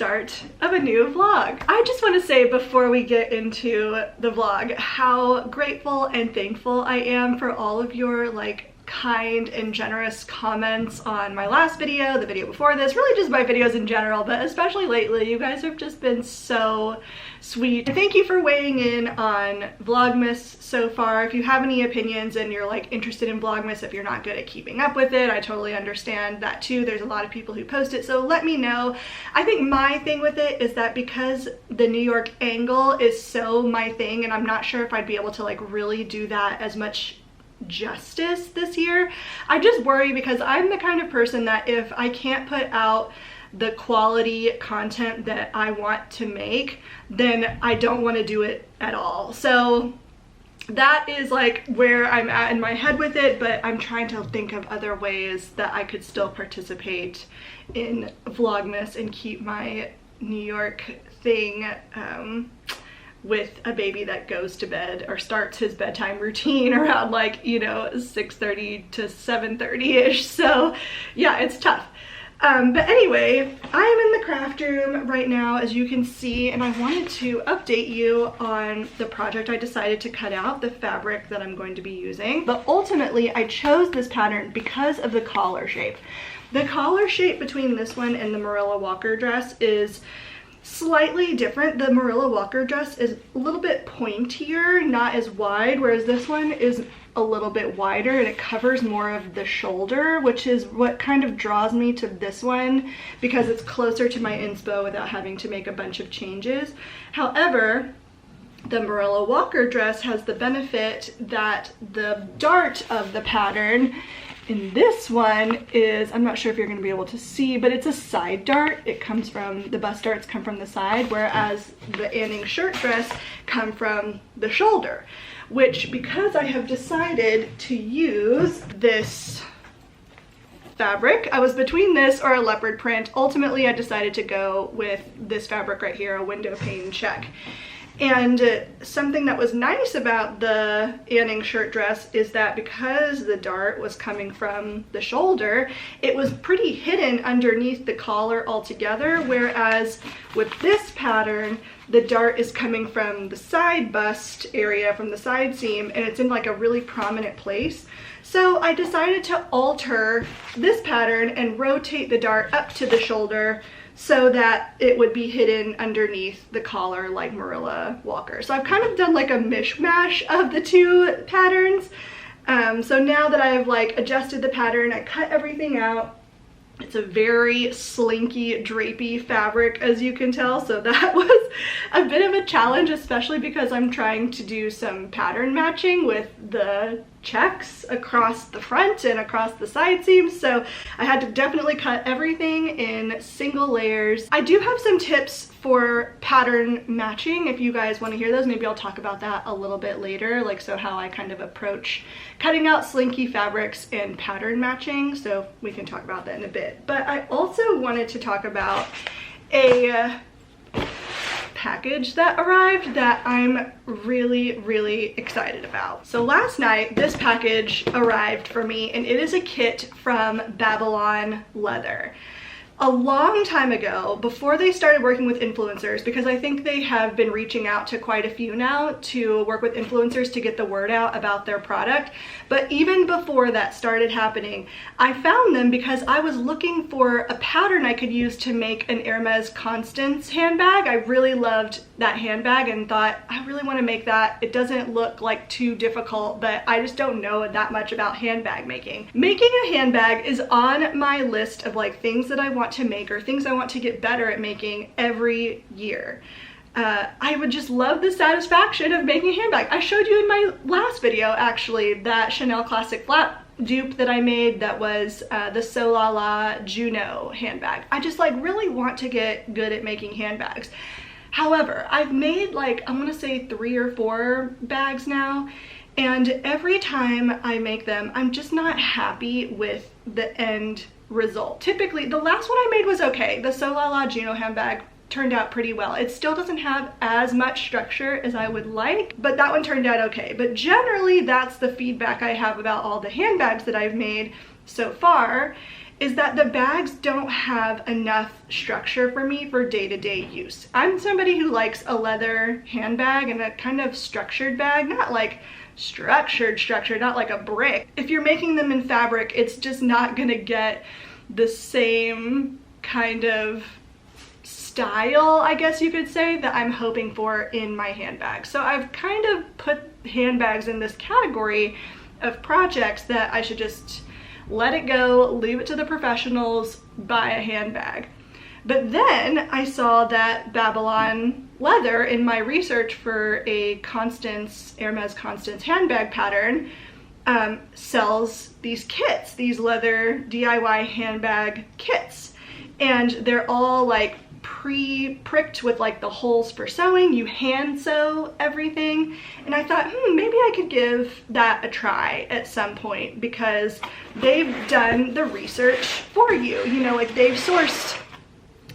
start of a new vlog. I just want to say before we get into the vlog how grateful and thankful I am for all of your kind and generous comments on my last video, the video before this, really just my videos in general, but especially lately. You guys have just been so sweet. Thank you for weighing in on Vlogmas so far. If you have any opinions and you're interested in Vlogmas, if you're not good at keeping up with it, I totally understand that too. There's a lot of people who post it, so let me know. I think my thing with it is that because the New York angle is so my thing, and I'm not sure if I'd be able to really do that as much justice this year. I just worry because I'm the kind of person that if I can't put out the quality content that I want to make, then I don't want to do it at all. So that is where I'm at in my head with it, but I'm trying to think of other ways that I could still participate in Vlogmas and keep my New York thing with a baby that goes to bed or starts his bedtime routine around 6:30 to 7:30-ish. So yeah, it's tough. But anyway, I am in the craft room right now, as you can see, and I wanted to update you on the project I decided to cut out, the fabric that I'm going to be using. But ultimately, I chose this pattern because of the collar shape. The collar shape between this one and the Marilla Walker dress is slightly different. The Marilla Walker dress is a little bit pointier, not as wide, whereas this one is a little bit wider and it covers more of the shoulder, which is what kind of draws me to this one because it's closer to my inspo without having to make a bunch of changes. However, the Marilla Walker dress has the benefit that the dart of the pattern in this one is, I'm not sure if you're going to be able to see, but it's a side dart. It comes from, the bust darts come from the side, whereas the Anning shirt dress come from the shoulder, which, because I have decided to use this fabric, I was between this or a leopard print. Ultimately, I decided to go with this fabric right here, a window pane check. And something that was nice about the Anning shirt dress is that because the dart was coming from the shoulder, it was pretty hidden underneath the collar altogether, whereas with this pattern, the dart is coming from the side bust area, from the side seam, and it's in a really prominent place. So I decided to alter this pattern and rotate the dart up to the shoulder so that it would be hidden underneath the collar like Marilla Walker. So I've kind of done a mishmash of the two patterns. So now that I've adjusted the pattern, I cut everything out. It's a very slinky, drapey fabric, as you can tell, so that was a bit of a challenge, especially because I'm trying to do some pattern matching with the checks across the front and across the side seams, so I had to definitely cut everything in single layers. I do have some tips for pattern matching if you guys want to hear those. Maybe I'll talk about that a little bit later, so how I kind of approach cutting out slinky fabrics and pattern matching, so we can talk about that in a bit. But I also wanted to talk about a package that arrived that I'm really excited about. So last night this package arrived for me, and it is a kit from Babylon Leather. A long time ago, before they started working with influencers, because I think they have been reaching out to quite a few now to work with influencers to get the word out about their product, but even before that started happening, I found them because I was looking for a pattern I could use to make an Hermes Constance handbag. I really loved that handbag and thought, I really want to make that. It doesn't look too difficult, but I just don't know that much about handbag making. Making a handbag is on my list of things that I want to make or things I want to get better at making every year. I would just love the satisfaction of making a handbag. I showed you in my last video, actually, that Chanel Classic Flat dupe that I made that was the So La La Juno handbag. I just really want to get good at making handbags. However, I've made I want to say 3 or 4 bags now, and every time I make them, I'm just not happy with the end result. Typically, the last one I made was okay. The So La La Juno handbag turned out pretty well. It still doesn't have as much structure as I would like, but that one turned out okay. But generally, that's the feedback I have about all the handbags that I've made so far. is that the bags don't have enough structure for me for day-to-day use. I'm somebody who likes a leather handbag and a kind of structured bag, not like structured, not like a brick. If you're making them in fabric, it's just not gonna get the same kind of style, I guess you could say, that I'm hoping for in my handbag. So I've kind of put handbags in this category of projects that I should just let it go, leave it to the professionals, buy a handbag. But then I saw that Babylon Leather, in my research for a Constance, Hermes Constance handbag pattern, sells these kits, these leather DIY handbag kits. And they're all like pre-pricked with like the holes for sewing. You hand sew everything. And I thought, maybe I could give that a try at some point, because they've done the research for you. You know, like they've sourced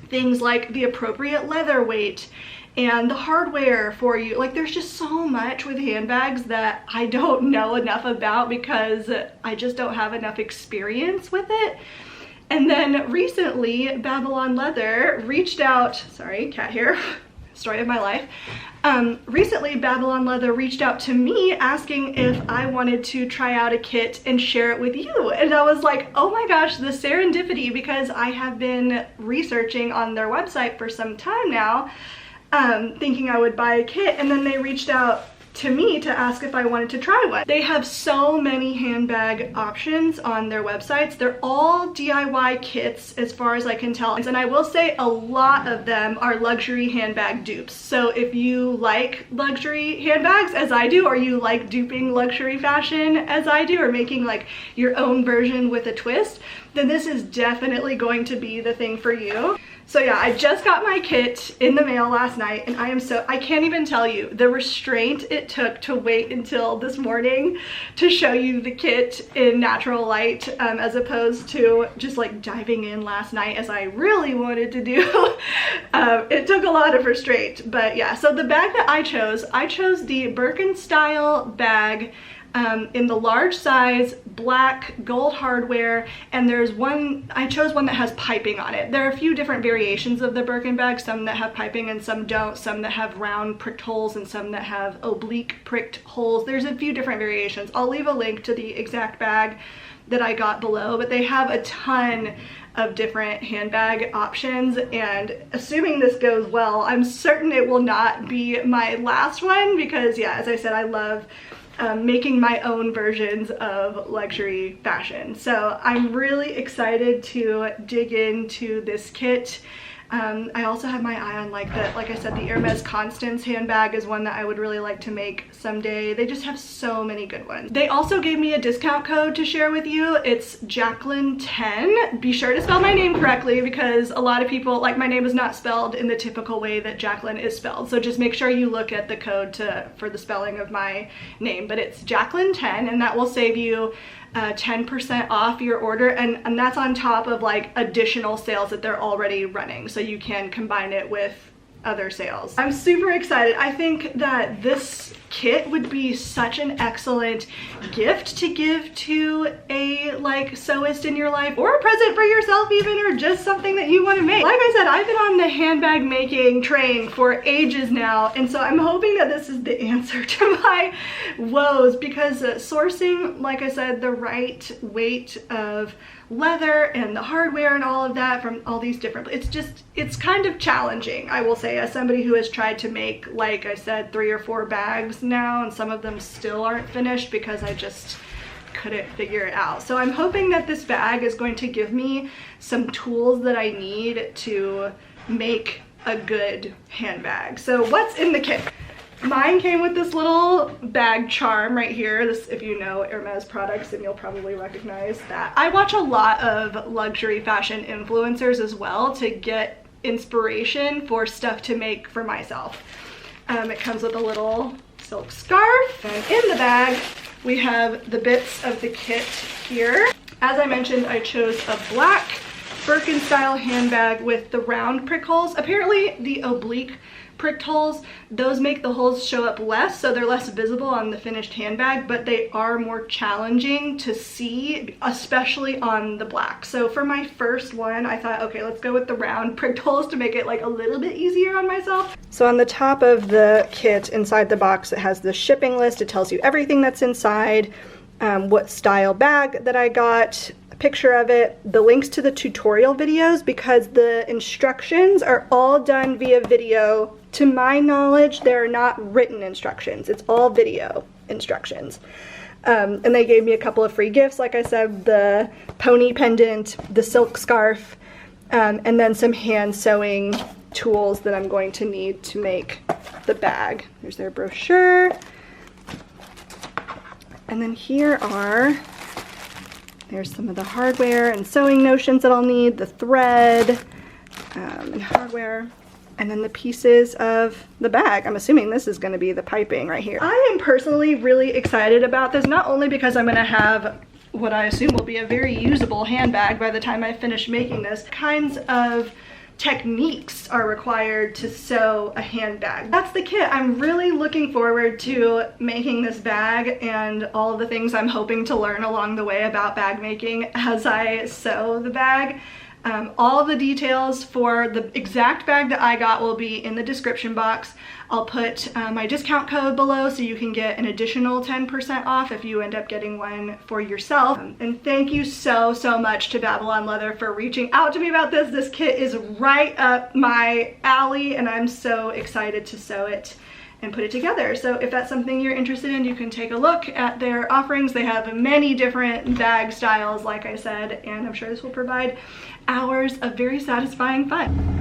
things like the appropriate leather weight and the hardware for you. Like there's just so much with handbags that I don't know enough about because I just don't have enough experience with it. And then recently, Babylon Leather reached out, sorry, cat hair, story of my life. Recently, Babylon Leather reached out to me asking if I wanted to try out a kit and share it with you. And I was like, oh my gosh, the serendipity, because I have been researching on their website for some time now, thinking I would buy a kit, and then they reached out to me to ask if I wanted to try one. They have so many handbag options on their websites. They're all DIY kits as far as I can tell. And I will say a lot of them are luxury handbag dupes. So if you like luxury handbags as I do, or you like duping luxury fashion as I do, or making like your own version with a twist, then this is definitely going to be the thing for you. So yeah, I just got my kit in the mail last night, and I can't even tell you the restraint it took to wait until this morning to show you the kit in natural light, as opposed to just like diving in last night as I really wanted to do. It took a lot of restraint, but yeah. So the bag that I chose the Birkin style bag, in the large size, black, gold hardware, and there's one, I chose one that has piping on it. There are a few different variations of the Birkin bag, some that have piping and some don't, some that have round pricked holes and some that have oblique pricked holes. There's a few different variations. I'll leave a link to the exact bag that I got below, but they have a ton of different handbag options, and assuming this goes well, I'm certain it will not be my last one, because yeah, as I said, I love making my own versions of luxury fashion. So I'm really excited to dig into this kit. I also have my eye on like I said, the Hermes Constance handbag is one that I would really like to make someday. They just have so many good ones. They also gave me a discount code to share with you. It's Jaclyn 10. Be sure to spell my name correctly, because a lot of people, like, my name is not spelled in the typical way that Jaclyn is spelled. So just make sure you look at the code for the spelling of my name. But it's Jaclyn 10, and that will save you 10% off your order, and that's on top of like additional sales that they're already running, so you can combine it with other sales. I'm super excited. I think that this kit would be such an excellent gift to give to a like sewist in your life, or a present for yourself even, or just something that you want to make. Like I said, I've been on the handbag making train for ages now, and so I'm hoping that this is the answer to my woes, because sourcing, like I said, the right weight of leather and the hardware and all of that from all these different, it's kind of challenging, I will say, as somebody who has tried to make, like I said, 3 or 4 bags now, and some of them still aren't finished because I just couldn't figure it out. So I'm hoping that this bag is going to give me some tools that I need to make a good handbag. So what's in the kit? Mine came with this little bag charm right here. This, if you know Hermes products, then you'll probably recognize that. I watch a lot of luxury fashion influencers as well to get inspiration for stuff to make for myself. It comes with a little silk scarf, and in the bag we have the bits of the kit here. As I mentioned, I chose a black Birkin style handbag with the round prick holes. Apparently the oblique pricked holes. Those make the holes show up less, so they're less visible on the finished handbag, but they are more challenging to see, especially on the black. So for my first one, I thought, okay, let's go with the round pricked holes to make it like a little bit easier on myself. So on the top of the kit, inside the box, it has the shipping list. It tells you everything that's inside, what style bag that I got, a picture of it, the links to the tutorial videos, because the instructions are all done via video. To my knowledge, they're not written instructions. It's all video instructions. And they gave me a couple of free gifts, like I said, the pony pendant, the silk scarf, and then some hand sewing tools that I'm going to need to make the bag. There's their brochure. And then there's some of the hardware and sewing notions that I'll need, the thread and hardware, and then the pieces of the bag. I'm assuming this is going to be the piping right here. I am personally really excited about this, not only because I'm going to have what I assume will be a very usable handbag by the time I finish making this. Kinds of techniques are required to sew a handbag. That's the kit. I'm really looking forward to making this bag and all of the things I'm hoping to learn along the way about bag making as I sew the bag. All of the details for the exact bag that I got will be in the description box. I'll put my discount code below so you can get an additional 10% off if you end up getting one for yourself. And thank you so much to Babylon Leather for reaching out to me about this. This kit is right up my alley and I'm so excited to sew it and put it together. So if that's something you're interested in, you can take a look at their offerings. They have many different bag styles, like I said, and I'm sure this will provide hours of very satisfying fun.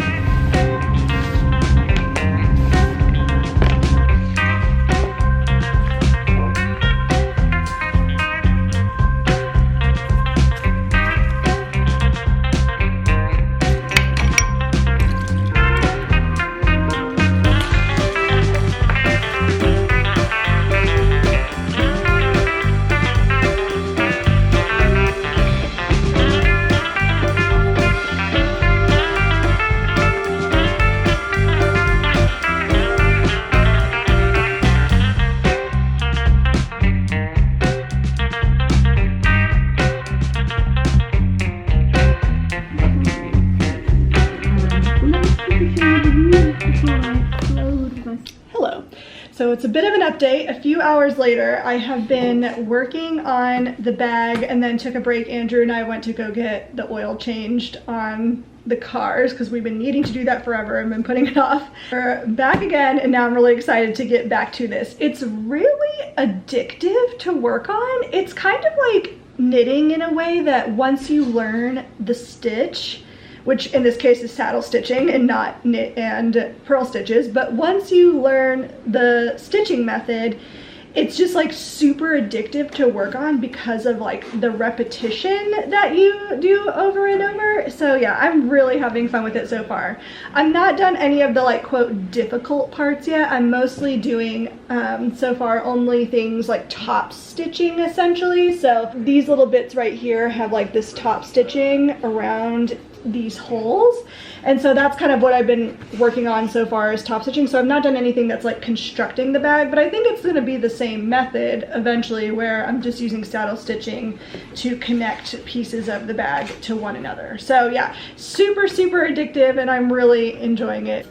So it's a bit of an update. A few hours later, I have been working on the bag and then took a break. Andrew and I went to go get the oil changed on the cars because we've been needing to do that forever and been putting it off. We're back again and now I'm really excited to get back to this. It's really addictive to work on. It's kind of like knitting in a way that once you learn the stitch, which in this case is saddle stitching and not knit and purl stitches, but once you learn the stitching method, it's just like super addictive to work on because of like the repetition that you do over and over. So yeah, I'm really having fun with it so far. I'm not done any of the like quote difficult parts yet. I'm mostly doing so far only things like top stitching essentially. So these little bits right here have like this top stitching around these holes, and so that's kind of what I've been working on so far is top stitching. So I've not done anything that's like constructing the bag, but I think it's going to be the same method eventually where I'm just using saddle stitching to connect pieces of the bag to one another. So yeah, super addictive and I'm really enjoying it.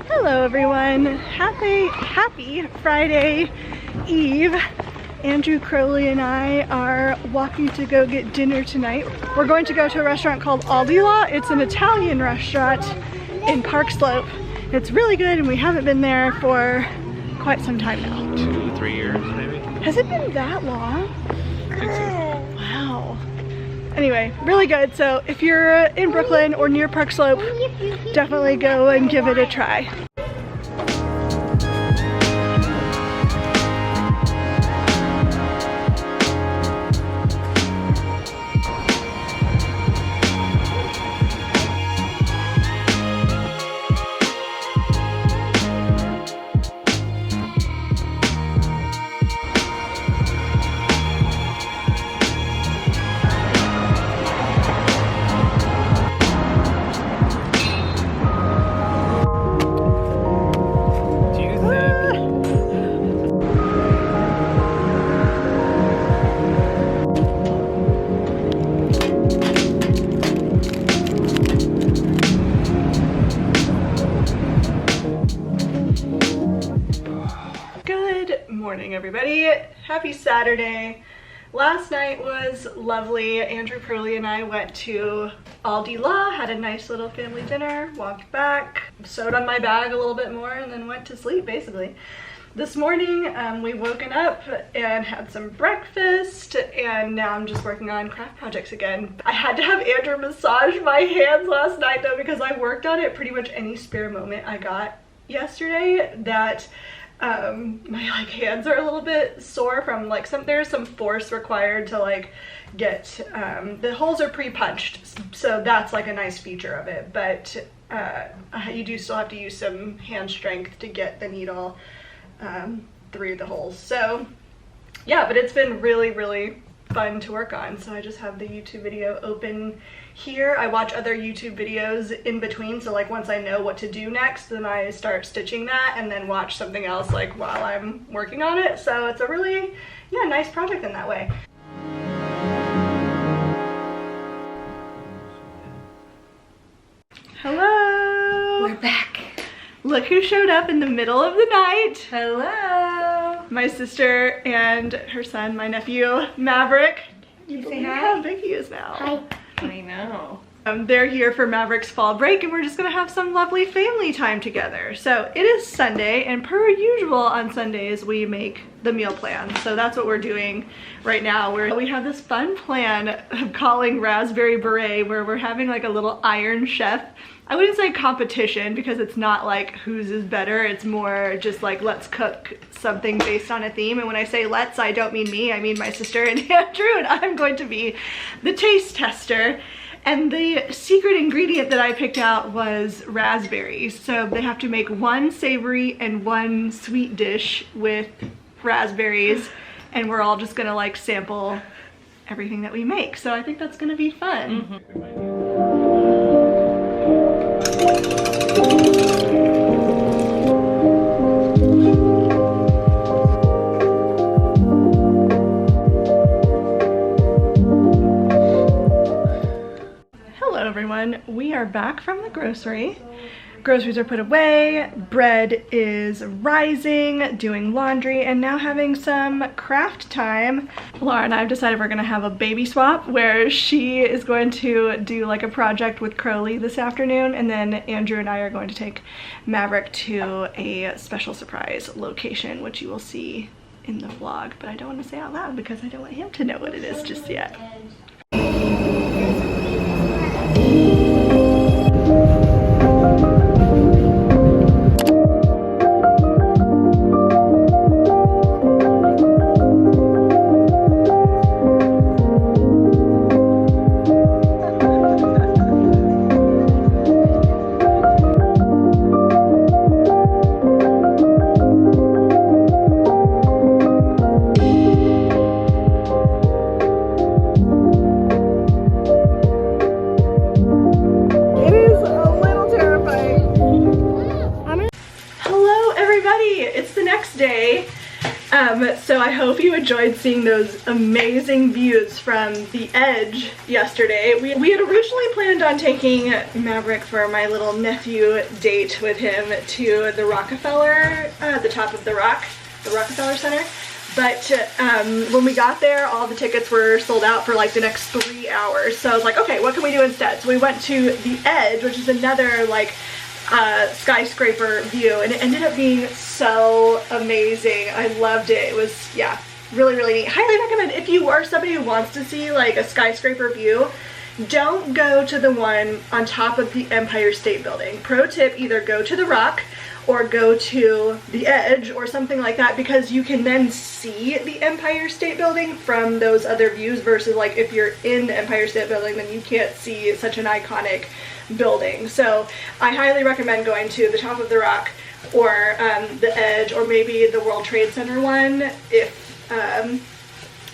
Hello everyone, happy Friday Eve. Andrew Crowley and I are walking to go get dinner tonight. We're going to go to a restaurant called Aldila. It's an Italian restaurant in Park Slope. It's really good and we haven't been there for quite some time now. 2-3 years maybe. Has it been that long? I think so. Wow. Anyway, really good. So if you're in Brooklyn or near Park Slope, definitely go and give it a try. everybody. Happy Saturday. Last night was lovely. Andrew Pearlie and I went to Aldi La, had a nice little family dinner, walked back, sewed on my bag a little bit more, and then went to sleep basically. This morning we woken up and had some breakfast, and now I'm just working on craft projects again. I had to have Andrew massage my hands last night though, because I worked on it pretty much any spare moment I got yesterday. That my hands are a little bit sore from there's some force required to get the holes are pre-punched, so that's a nice feature of it, but you do still have to use some hand strength to get the needle through the holes. So yeah, but it's been really fun to work on. So I just have the YouTube video open here. I watch other YouTube videos in between, so once I know what to do next, then I start stitching that and then watch something else while I'm working on it. So it's a really nice project in that way. Hello, we're back. Look who showed up in the middle of the night. Hello. My sister and her son, my nephew, Maverick. You say hi? How big he is now. Hi. I know. They're here for Maverick's fall break, and we're just gonna have some lovely family time together. So it is Sunday, and per usual on Sundays we make the meal plan. So that's what we're doing right now. We have this fun plan of calling Raspberry Beret, where we're having a little Iron Chef. I wouldn't say competition, because it's not whose is better. It's more just let's cook something based on a theme. And when I say let's, I don't mean me, I mean my sister and Andrew, and I'm going to be the taste tester. And the secret ingredient that I picked out was raspberries. So they have to make one savory and one sweet dish with raspberries, and we're all just gonna sample everything that we make. So I think that's gonna be fun. Hello everyone, we are back from the grocery. Groceries are put away, bread is rising, doing laundry, and now having some craft time. Laura and I have decided we're gonna have a baby swap, where she is going to do a project with Crowley this afternoon, and then Andrew and I are going to take Maverick to a special surprise location, which you will see in the vlog, but I don't want to say out loud because I don't want him to know what it is just yet. So I hope you enjoyed seeing those amazing views from the edge yesterday. We had originally planned on taking Maverick for my little nephew date with him to the Rockefeller, the top of the rock, the Rockefeller Center. But when we got there, all the tickets were sold out for the next 3 hours. So I was like, okay, what can we do instead? So we went to the edge, which is another skyscraper view, and it ended up being so amazing. I loved it. It was, yeah, really neat. Highly recommend if you are somebody who wants to see a skyscraper view, don't go to the one on top of the Empire State Building. Pro tip, either go to the Rock or go to the edge or something like that, because you can then see the Empire State Building from those other views, versus if you're in the Empire State Building, then you can't see such an iconic building. So I highly recommend going to the top of the Rock or the edge, or maybe the World Trade Center one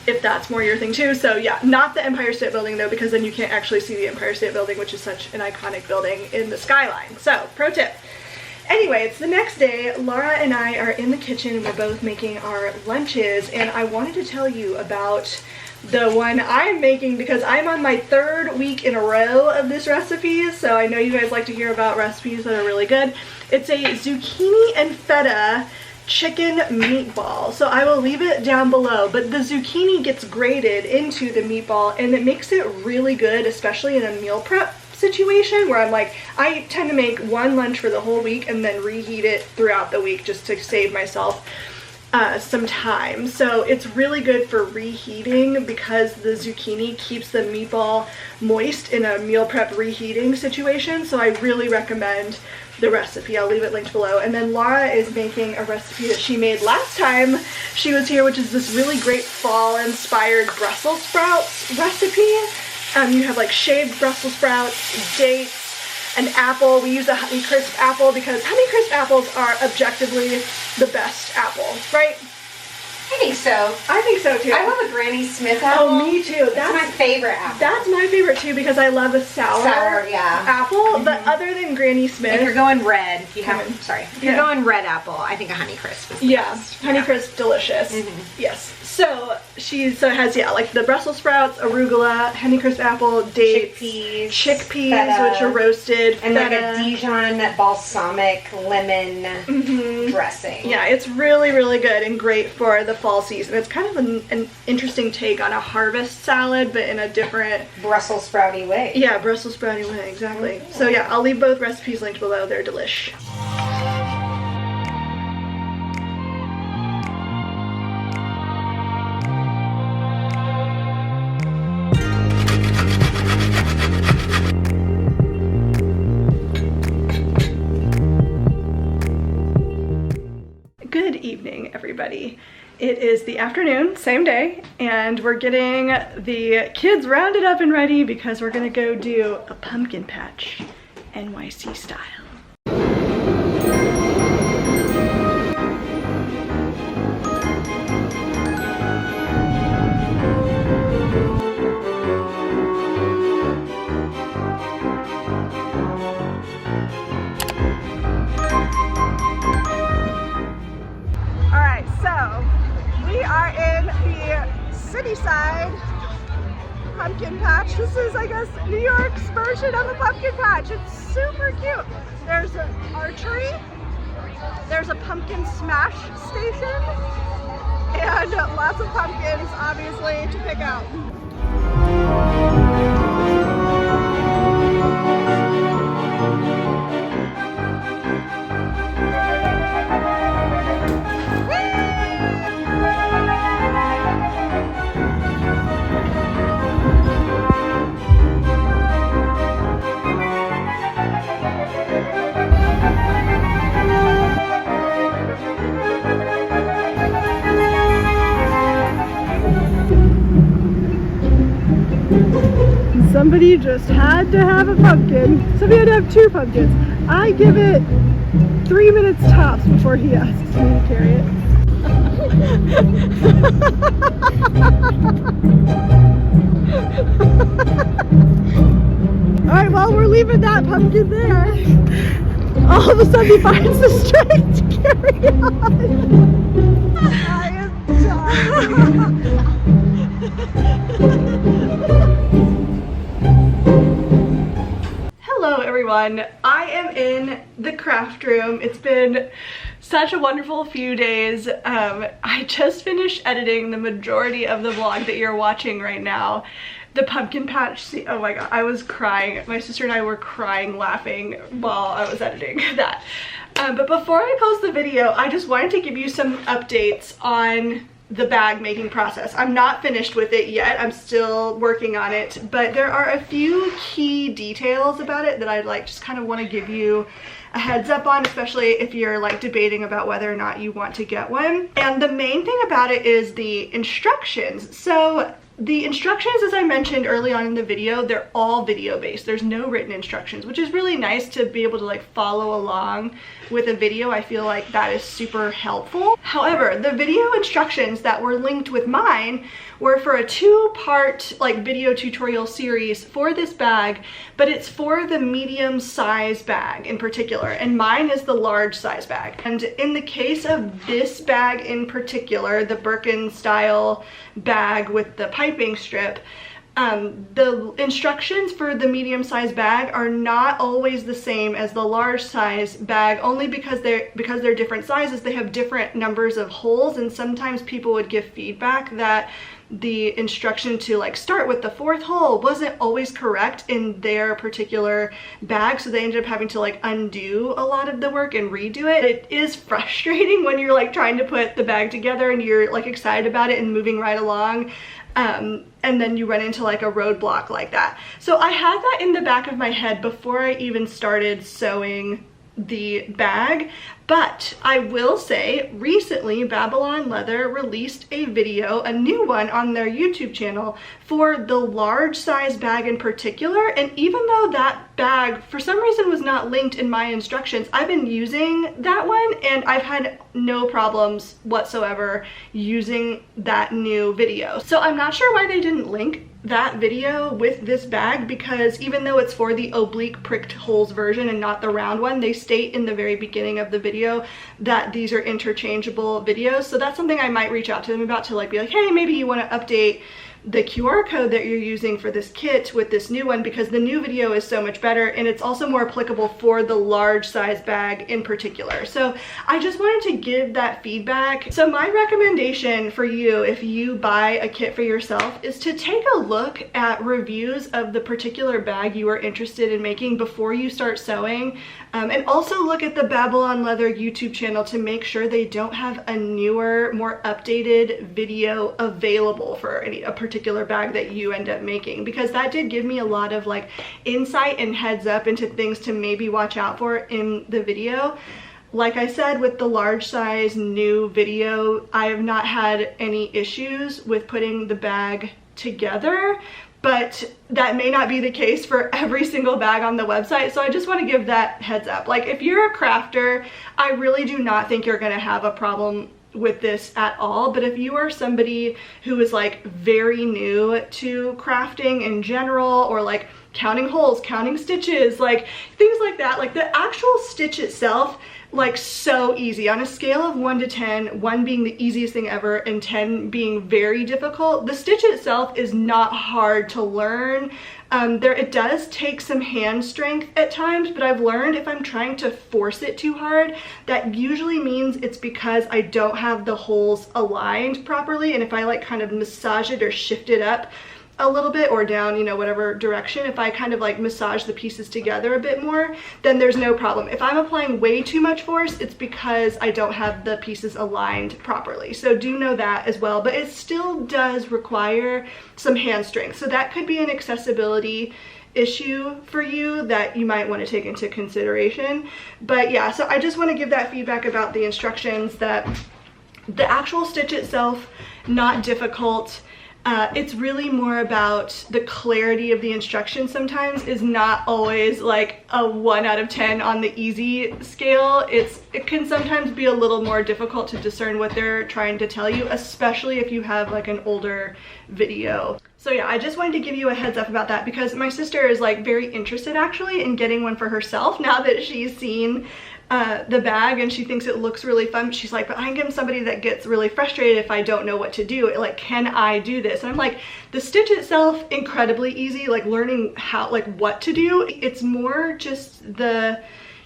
if that's more your thing too. So yeah, not the Empire State Building though, because then you can't actually see the Empire State Building, which is such an iconic building in the skyline. So pro tip. Anyway, it's the next day. Laura and I are in the kitchen. We're both making our lunches, and I wanted to tell you about the one I'm making because I'm on my 3rd week in a row of this recipe, so I know you guys like to hear about recipes that are really good. It's a zucchini and feta chicken meatball. So I will leave it down below, but the zucchini gets grated into the meatball and it makes it really good, especially in a meal prep situation where I'm like, I tend to make one lunch for the whole week and then reheat it throughout the week just to save myself some time. So it's really good for reheating because the zucchini keeps the meatball moist in a meal prep reheating situation. So I really recommend the recipe. I'll leave it linked below. And then Laura is making a recipe that she made last time she was here, which is this really great fall inspired Brussels sprouts recipe. You have like shaved Brussels sprouts, dates, an apple. We use a Honeycrisp apple because Honeycrisp apples are objectively the best apple, right? I think so. I think so too. I love a Granny Smith apple. Oh, me too. That's my favorite apple. That's my favorite too because I love a sour yeah. apple. But other than Granny Smith, if you're going red, if you're going red apple, I think a Honeycrisp is the best. Honeycrisp, delicious. Yes. So it has like the Brussels sprouts, arugula, Honeycrisp apple, dates, chickpeas, feta, which are roasted, and feta. like a Dijon balsamic lemon dressing. Yeah, it's really, really good and great for the fall season. It's kind of an interesting take on a harvest salad, but in a different Brussels sprouty way. Yeah, Brussels sprouty way, exactly. So yeah, I'll leave both recipes linked below. They're delish. Good evening, everybody. It is the afternoon, same day, and we're getting the kids rounded up and ready because we're gonna go do a pumpkin patch, NYC style. Side pumpkin patch. This is, I guess, New York's version of a pumpkin patch. It's super cute. There's an archery, there's a pumpkin smash station, and lots of pumpkins, obviously, to pick out. Somebody just had to have a pumpkin. Somebody had to have two pumpkins. I give it 3 minutes tops before he asks me to carry it. Alright, well, we're leaving that pumpkin there. All of a sudden he finds the strength to carry on. I am dying. Hello everyone, I am in the craft room. It's been such a wonderful few days. I just finished editing the majority of the vlog that you're watching right now. The pumpkin patch scene, oh my god, I was crying. My sister and I were crying laughing while I was editing that. But before I post the video, I just wanted to give you some updates on the bag making process. I'm not finished with it yet. I'm still working on it, but there are a few key details about it that I'd like just kind of want to give you a heads up on, especially if you're like debating about whether or not you want to get one. And the main thing about it is the instructions. So the instructions, as I mentioned early on in the video, they're all video based. There's no written instructions, which is really nice to be able to like follow along with a video. I feel like that is super helpful. However, the video instructions that were linked with mine were for a 2-part like video tutorial series for this bag, but it's for the medium size bag in particular, and mine is the large size bag. And in the case of this bag in particular, the Birkin style bag with the piping strip, The instructions for the medium-sized bag are not always the same as the large size bag, only because they're different sizes. They have different numbers of holes, and sometimes people would give feedback that the instruction to like start with the 4th hole wasn't always correct in their particular bag, so they ended up having to like undo a lot of the work and redo it. It is frustrating when you're like trying to put the bag together and you're like excited about it and moving right along, and then you run into like a roadblock like that. So I had that in the back of my head before I even started sewing the bag. But I will say, recently Babylon Leather released a video, a new one on their YouTube channel, for the large size bag in particular. And even though that bag for some reason was not linked in my instructions, I've been using that one and I've had no problems whatsoever using that new video. So I'm not sure why they didn't link that video with this bag, because even though it's for the oblique pricked holes version and not the round one, they state in the very beginning of the video that these are interchangeable videos. So that's something I might reach out to them about, to like be like, hey, maybe you want to update the QR code that you're using for this kit with this new one, because the new video is so much better and it's also more applicable for the large size bag in particular. So I just wanted to give that feedback. So my recommendation for you, if you buy a kit for yourself, is to take a look at reviews of the particular bag you are interested in making before you start sewing. And also look at the Babylon Leather YouTube channel to make sure they don't have a newer, more updated video available for a particular bag that you end up making, because that did give me a lot of like insight and heads up into things to maybe watch out for in the video. Like I said, with the large size new video, I have not had any issues with putting the bag together, but that may not be the case for every single bag on the website. So I just want to give that heads up. Like if you're a crafter, I really do not think you're going to have a problem with this at all. But if you are somebody who is like very new to crafting in general, or like counting holes, counting stitches, like things like that, like the actual stitch itself, like so easy. On a scale of 1 to 10, 1 being the easiest thing ever and 10 being very difficult, the stitch itself is not hard to learn. It does take some hand strength at times, but I've learned if I'm trying to force it too hard, that usually means it's because I don't have the holes aligned properly. And if I like kind of massage it or shift it up a little bit or down, you know, whatever direction, if I kind of like massage the pieces together a bit more, then there's no problem. If I'm applying way too much force, it's because I don't have the pieces aligned properly. So do know that as well, but it still does require some hand strength. So that could be an accessibility issue for you that you might want to take into consideration. But yeah, so I just want to give that feedback about the instructions, that the actual stitch itself, not difficult. It's really more about the clarity of the instructions. Sometimes is not always like a 1 out of 10 on the easy scale. It can sometimes be a little more difficult to discern what they're trying to tell you, especially if you have like an older video. So yeah, I just wanted to give you a heads up about that, because my sister is like very interested actually in getting one for herself now that she's seen the bag and she thinks it looks really fun. She's like, but I'm somebody that gets really frustrated if I don't know what to do. Like, can I do this? And I'm like, the stitch itself, incredibly easy, like learning how, like what to do. It's more just the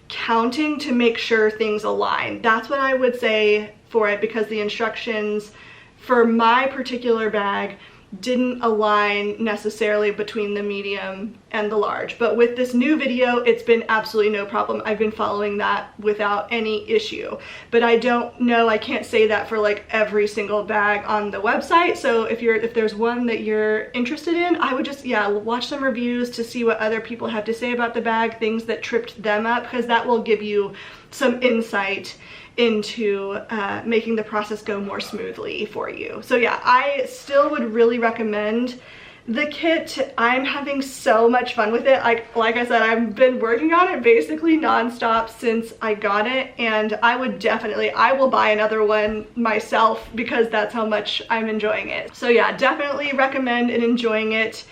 counting to make sure things align. That's what I would say for it, because the instructions for my particular bag didn't align necessarily between the medium and the large. But with this new video, it's been absolutely no problem. I've been following that without any issue. But I don't know, I can't say that for like every single bag on the website. So if there's one that you're interested in, I would just, yeah, watch some reviews to see what other people have to say about the bag, things that tripped them up, because that will give you some insight into making the process go more smoothly for you. So yeah, I still would really recommend the kit. I'm having so much fun with it. Like I said, I've been working on it basically nonstop since I got it, and I will buy another one myself because that's how much I'm enjoying it. So yeah, definitely recommend and enjoying it.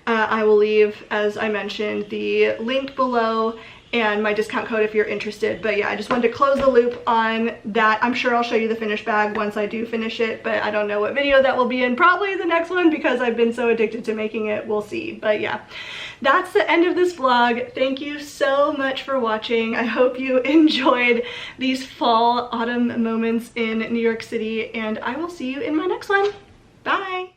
I will leave, as I mentioned, the link below and my discount code if you're interested. But yeah, I just wanted to close the loop on that. I'm sure I'll show you the finished bag once I do finish it, but I don't know what video that will be in. Probably the next one because I've been so addicted to making it. We'll see. But yeah, that's the end of this vlog. Thank you so much for watching. I hope you enjoyed these fall autumn moments in New York City, and I will see you in my next one. Bye.